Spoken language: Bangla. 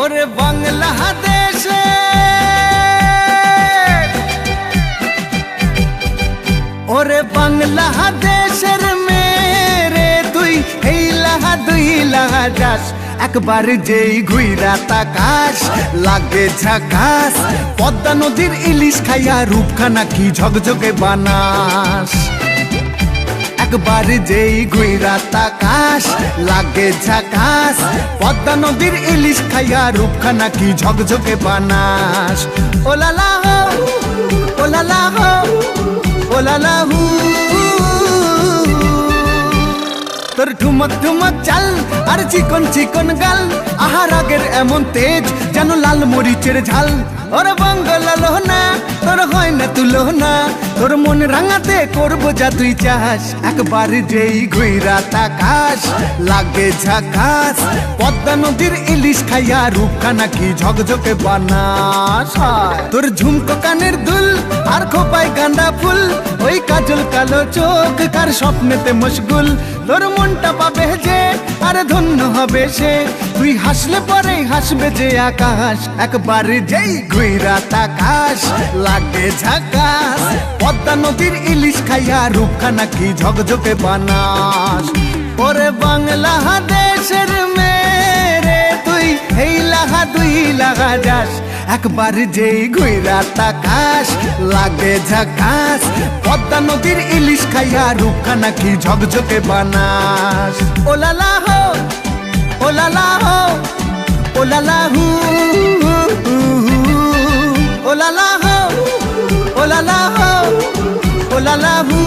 ওরে বাংলাদেশে ওরে বাংলাদেশের মেরে তুই এই লাহা দুই লাহা যাস একবার যেই ঘুইরা তাকাস লাগে ঝাকাস পদ্মা নদীর ইলিশ খাইয়া রূপখানা কি ঝকঝকে বানাস একবার যেই ঘুইরা তাকাস লাগে ঝাকাস পদ্মা নদীর ইলিশ খাইয়া রূপখানা কি ঝকঝকে বানাস ওলালা হো ওলালা হো ওলালা হু তোর ঠুমক ঠুমক চাল আর চিকন চিকন গাল আহার আগের এমন তেজ যেন লাল মরিচের ঝাল ওর বাংলা না তোর হয় না তুলো না তোর মন রাঙাতে করবো যা তুই চাস একবার যেই ঘুইরা তাকাস লাগে ঝাকাস পদ্মা নদীর ইলিশ খাইয়া রূপখানা কি ঝকঝকে বানাস তোর ঝুমকো কানের দুল আর খোপায় গাঁদা ফুল ওই কাজল কালো চোখ কার স্বপ্নেতে মশগুল তোর মনটা পাবে যে আর ধন্য হবে সে তুই হাসলে পরে হাসবে যে আকাশ একবার যেই ঘুইরা তাকাস লাগে ঝাকাস পদ্মা নদীর ইলিশ খাইয়া রূপখানা কি ঝকঝকে বানাস ওরে বাংলাদেশের মেরে তুই এই লাহা দুই লাহা যাস একবার যেই ঘুইরা তাকাস লাগে ঝাকাস পদ্মা নদীর ইলিশ খাইয়া রূপখানা কি ঝকঝকে বানাস ওলালা হো ওলালা হো ওলালা হু ওলালা হো ওলালা হো ওলালা হু